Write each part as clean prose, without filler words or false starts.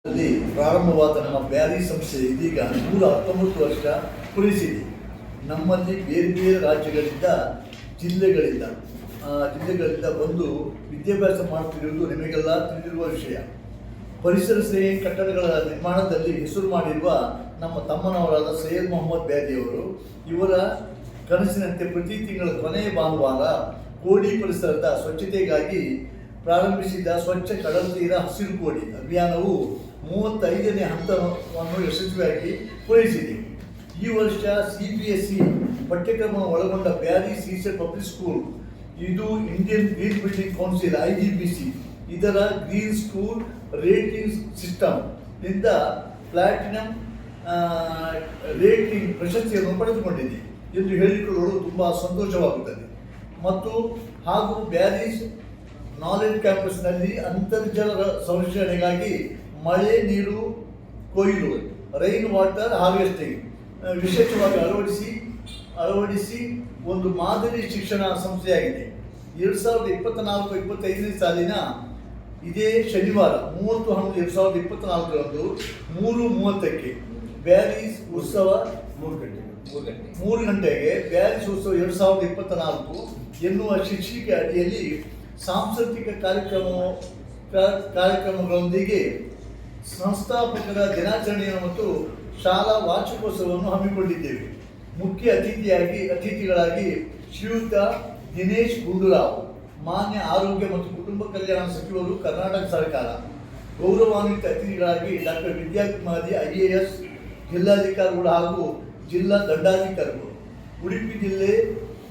ಅಲ್ಲಿ ಪ್ರಾರಂಭವಾದ ನಮ್ಮ ಬ್ಯಾರಿ ಸಂಸ್ಥೆ ಇದೀಗ 119 ವರ್ಷ ಪೂರೈಸಿದೆ. ನಮ್ಮಲ್ಲಿ ಬೇರೆ ಬೇರೆ ರಾಜ್ಯಗಳಿಂದ ಜಿಲ್ಲೆಗಳಿಂದ ಬಂದು ವಿದ್ಯಾಭ್ಯಾಸ ಮಾಡುತ್ತಿರುವುದು ನಿಮಗೆಲ್ಲ ತಿಳಿದಿರುವ ವಿಷಯ. ಪರಿಸರ ಸ್ನೇಹಿ ಕಟ್ಟಡಗಳ ನಿರ್ಮಾಣದಲ್ಲಿ ಹೆಸರು ಮಾಡಿರುವ ನಮ್ಮ ತಮ್ಮನವರಾದ ಸೈಯದ್ ಮೊಹಮ್ಮದ್ ಬ್ಯಾದಿಯವರು ಇವರ ಕನಸಿನಂತೆ ಪ್ರತಿ ತಿಂಗಳ ಕೊನೆಯ ಭಾನುವಾರ ಕೋಡಿ ಪರಿಸರದ ಸ್ವಚ್ಛತೆಗಾಗಿ ಪ್ರಾರಂಭಿಸಿದ ಸ್ವಚ್ಛ ಕಡಲ ತೀರ ಹಸಿರು ಕೋಡಿ ಅಭಿಯಾನವು 35ನೇ ಹಂತವನ್ನು ಯಶಸ್ವಿಯಾಗಿ ಪೂರೈಸಿದೆ. ಈ ವರ್ಷ CBSE ಪಠ್ಯಕ್ರಮ ಒಳಗೊಂಡ ಬ್ಯಾರಿ ಸೀಸೆಡ್ ಪಬ್ಲಿಕ್ ಸ್ಕೂಲ್, ಇದು Indian green building council IGBC ಇದರ ಗ್ರೀನ್ ಸ್ಕೂಲ್ ರೇಟಿಂಗ್ ಸಿಸ್ಟಮ್ ನಿಂದ ಪ್ಲಾಟಿನಂ ರೇಟಿಂಗ್ ಪ್ರಶಸ್ತಿಯನ್ನು ಪಡೆದುಕೊಂಡಿದೆ ಎಂದು ಹೇಳಿಕೊಳ್ಳಲು ತುಂಬ ಸಂತೋಷವಾಗುತ್ತದೆ. ಮತ್ತು ಹಾಗೂ ಬ್ಯಾರೀಸ್ ನಾಲೆಡ್ಜ್ ಕ್ಯಾಂಪಸ್ನಲ್ಲಿ ಅಂತರ್ಜಲ ಸಂರಕ್ಷಣೆಗಾಗಿ ಮಳೆ ನೀರು ಕೊಯ್ಲು ರೈನ್ ವಾಟರ್ ಹಾರ್ವೆಸ್ಟಿಂಗ್ ವಿಶೇಷವಾಗಿ ಅಳವಡಿಸಿ ಒಂದು ಮಾದರಿ ಶಿಕ್ಷಣ ಸಂಸ್ಥೆಯಾಗಿದೆ. 2024-25ನೇ ಸಾಲಿನ ಇದೇ ಶನಿವಾರ 30/11/2024 3:30ಕ್ಕೆ ಬ್ಯಾರೀಸ್ ಉತ್ಸವ 3 ಗಂಟೆಗೆ ಬ್ಯಾರೀಸ್ ಉತ್ಸವ 2024 ಎನ್ನುವ ಶೀರ್ಷಿಕೆ ಅಡಿಯಲ್ಲಿ ಸಾಂಸ್ಕೃತಿಕ ಕಾರ್ಯಕ್ರಮಗಳೊಂದಿಗೆ ಸಂಸ್ಥಾಪಕರ ದಿನಾಚರಣೆಯನ್ನು ಮತ್ತು ಶಾಲಾ ವಾರ್ಷಿಕೋತ್ಸವವನ್ನು ಹಮ್ಮಿಕೊಂಡಿದ್ದೇವೆ. ಮುಖ್ಯ ಅತಿಥಿಗಳಾಗಿ ಶ್ರೀಯುತ ದಿನೇಶ್ ಗುಂಡೂರಾವ್, ಮಾನ್ಯ ಆರೋಗ್ಯ ಮತ್ತು ಕುಟುಂಬ ಕಲ್ಯಾಣ ಸಚಿವರು, ಕರ್ನಾಟಕ ಸರ್ಕಾರ. ಗೌರವಾನ್ವಿತ ಅತಿಥಿಗಳಾಗಿ ಡಾಕ್ಟರ್ ವಿದ್ಯಾಕುಮಾರಿ IAS ಜಿಲ್ಲಾಧಿಕಾರಿಗಳು ಹಾಗೂ ಜಿಲ್ಲಾ ದಂಡಾಧಿಕಾರಿಗಳು. ಉಡುಪಿ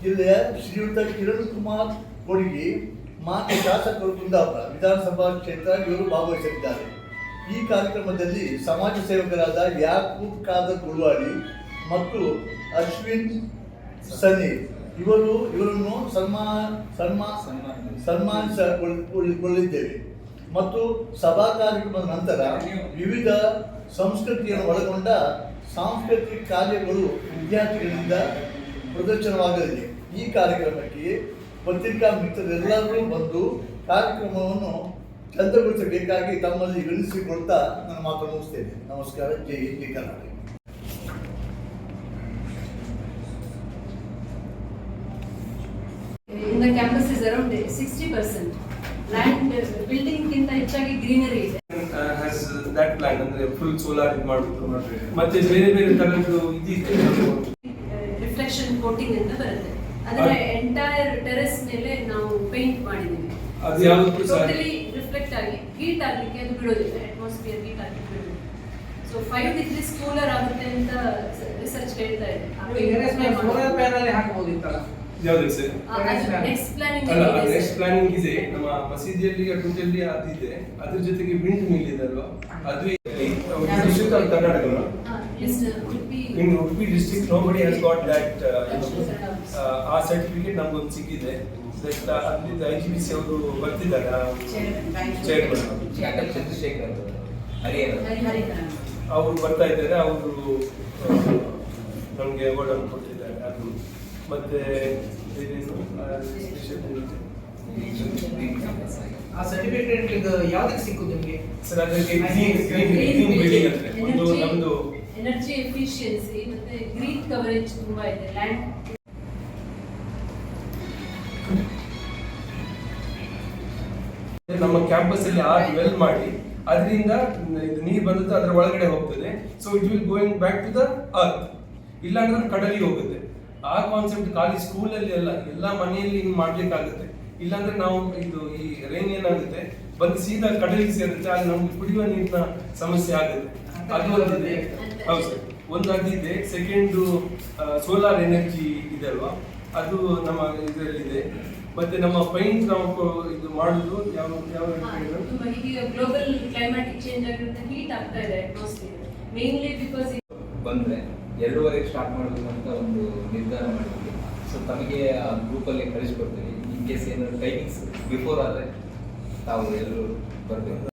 ಜಿಲ್ಲೆಯ ಶ್ರೀಯುತ ಕಿರಣ್ ಕುಮಾರ್ ಕೊಡಗಿ, ಮಾನ್ಯ ಶಾಸಕರು, ಕುಂದಾಪುರ ವಿಧಾನಸಭಾ ಕ್ಷೇತ್ರ ಇವರು ಭಾಗವಹಿಸಲಿದ್ದಾರೆ. ಈ ಕಾರ್ಯಕ್ರಮದಲ್ಲಿ ಸಮಾಜ ಸೇವಕರಾದ ಯಾಕೂಬ್ ಖಾದರ್ ಗುಳ್ವಾಡಿ ಮತ್ತು ಅಶ್ವಿನ್ ಸನೀರ್ ಇವರನ್ನು ಸನ್ಮಾನಿಸಿಕೊಳ್ಳಿದ್ದೇವೆ. ಮತ್ತು ಸಭಾ ಕಾರ್ಯಕ್ರಮದ ನಂತರ ವಿವಿಧ ಸಂಸ್ಕೃತಿಯನ್ನು ಒಳಗೊಂಡ ಸಾಂಸ್ಕೃತಿಕ ಕಾರ್ಯಗಳು ವಿದ್ಯಾರ್ಥಿಗಳಿಂದ ಪ್ರದರ್ಶನವಾಗಲಿದೆ. ಈ ಕಾರ್ಯಕ್ರಮಕ್ಕೆ ಪತ್ರಿಕಾ ಮಿತ್ರರೆಲ್ಲರೂ ಬಂದು ಕಾರ್ಯಕ್ರಮವನ್ನು ಚಂದಗೊಳಿಸಬೇಕಾಗಿ ತಮ್ಮಲ್ಲಿ ವಿನಂತಿಸಿಕೊಳ್ತಾ ನಾನು ಮಾತು ಮುಗಿಸ್ತೇನೆ. ನಮಸ್ಕಾರ. ಜೈ ಹಿಂದ್, ಜೈ Karnataka. In the campus is around 60%. Land building ಗಿಂತ ಹೆಚ್ಚಾಗಿ ಗ್ರೀನರಿ ಇದೆ. has that plan ಅಂದ್ರೆ ಫುಲ್ ಸೋಲಾರ್ ಇದು ಮಾಡ್ಬಿಟ್ಟು ಮತ್ತೆ ಬೇರೆ ಬೇರೆ ತರದ್ದು ಇದಿದೆ. ರಿಫ್ಲೆಕ್ಷನ್ ಕೋಟಿಂಗ್ ಅಂತ ಬರುತ್ತೆ. ಅದನ್ನ ಎಂಟೈರ್ ಟೆರೆಸ್ ಮೇಲೆ ನಾವು ಪೇಂಟ್ ಮಾಡಿದೀವಿ. ಅದು ಯಾವುದು ಟೋಟಲಿ ರಿಫ್ಲೆಕ್ಟ್ ಆಗಿ ಹೀಟ್ ಆಗಲಿಕ್ಕೆ ಅದು ಬಿಡೋದಿಲ್ಲ, ಅಟ್ಮಾಸ್ಫಿಯರ್ ಹೀಟ್ ಆಗಲಿಕ್ಕೆ ಬಿಡೋದಿಲ್ಲ. ಸೊ 5 degrees ಕೂಲರ್ ಆಗುತ್ತೆ ಅಂತ ರಿಸರ್ಚ್ ಹೇಳ್ತಾ ಇದೆ. ಸೋಲಾರ್ ಪ್ಯಾನಲ್ ಹಾಕಬಹುದಿತ್ತಲ್ಲ? ಯಾವುದು ಸರ್? ನೆಕ್ಸ್ಟ್ ಪ್ಲಾನಿಂಗ್ ಇದೆ. ನಮ್ಮ ಮಸೀದಿಯಲ್ಲಿ ಅಟುಂಟಲ್ಲಿ ಅದಿದೆ. ಅದ್ರ ಜೊತೆಗೆ ವಿಂಡ್ ಮಿಲ್ ಇದೆ ಅಲ್ವಾ, ಅದು Karnataka. In Udupi district nobody has got that ಆ ಸರ್ಟಿಫಿಕೇಟ್ ನಮಗೊಂದು ಸಿಕ್ಕಿದೆ. ಅಲ್ಲಿಂದ IGBC ಅವರು ಬರ್ತಿದ್ದಾರೆ, ಚಂದ್ರಶೇಖರ್ ಅವರು ಬರ್ತಾ ಇದ್ದಾರೆ. ಅವರು ನಮಗೆ ಅವಾರ್ಡ್ ಅನ್ನು ಕೊಟ್ಟಿದ್ದಾರೆ. ಅದು ಮತ್ತೆ ಆ ಸರ್ಟಿಫಿಕೇಟ್ ಯಾವ್ದಕ್ಕೆ ಸಿಕ್ಕುದು ನಿಮಗೆ ಸರ್? ಅದಕ್ಕೆ ಗ್ರೀನ್ ಬಿಲ್ಡಿಂಗ್ ಅಂದ್ರೆ ಒಂದು ನಮ್ದು ಎನರ್ಜಿ ಎಫಿಷಿಯನ್ಸಿ ಮತ್ತೆ ಗ್ರೀನ್ ಕವರೇಜ್ ತುಂಬಾ ಇದೆ. ಲ್ಯಾಂಡ್ ನಮ್ಮ ಕ್ಯಾಂಪಸ್ ಅಲ್ಲಿ ವೆಲ್ ಮಾಡಿ ಅದರಿಂದ ನೀರು ಬಂದದ್ದು ಅದರ ಒಳಗಡೆ ಹೋಗ್ತದೆ. So it will going back to the earth, ಇಲ್ಲ ಅಂದ್ರೆ ಕಡಲಿಗೆ ಹೋಗುತ್ತೆ. ಆ ಕಾನ್ಸೆಪ್ಟ್ ಖಾಲಿ ಸ್ಕೂಲಲ್ಲಿ ಅಲ್ಲ, ಎಲ್ಲ ಮನೆಯಲ್ಲಿ ಹಿಂಗ್ ಮಾಡ್ಲಿಕ್ಕಾಗುತ್ತೆ. ಇಲ್ಲಾಂದ್ರೆ ನಾವು ಇದು ಈ ರೈನ್ ಏನಾಗುತ್ತೆ ಬಂದು ಸೀದಾ ಕಡಲಿಗೆ ಸೇರುತ್ತೆ, ಆಗ ನಮ್ಗೆ ಕುಡಿಯುವ ನೀರಿನ ಸಮಸ್ಯೆ ಆಗುತ್ತೆ. ಅದು ಒಂದಿದೆ. ಹೌದು ಸರ್, ಒಂದು ಅದಿದೆ. ಸೆಕೆಂಡು ಸೋಲಾರ್ ಎನರ್ಜಿ ಇದೆ ಅಲ್ವಾ, ಅದು ನಮ್ಮ ಇದರಲ್ಲಿದೆ. ಮತ್ತೆ ನಮ್ಮ ಪೈಂಟ್ ನಾವು ಇದು ಮಾಡುದು ಯಾವ ಈಗ ಗ್ಲೋಬಲ್ ಕ್ಲೈಮ್ಯಾಟಿಕ್ ಚೇಂಜ್ ಆಗಿರುತ್ತೆ, ಹೀಟ್ ಆಗ್ತಾ ಇದೆ ಅಟ್ಮಾಸ್ಫಿಯರ್, ಮೇನ್ಲಿ ಬಿಕಾಸ್ ಬಂದ್ರೆ 2:30ಕ್ಕೆ ಸ್ಟಾರ್ಟ್ ಮಾಡಬೇಕು ಅಂತ ಒಂದು ನಿರ್ಧಾರ ಮಾಡಿದ್ವಿ. ಸೊ ತಮಗೆ ಆ ಗ್ರೂಪಲ್ಲಿ ಕಳಿಸ್ಕೊಡ್ತೀವಿ. ಇನ್ ಕೇಸ್ ಏನಾದ್ರು ಟೈಮಿಂಗ್ಸ್ ಬಿಫೋರ್ ಆದರೆ ತಾವು ಎಲ್ಲರೂ ಬರಬೇಕು.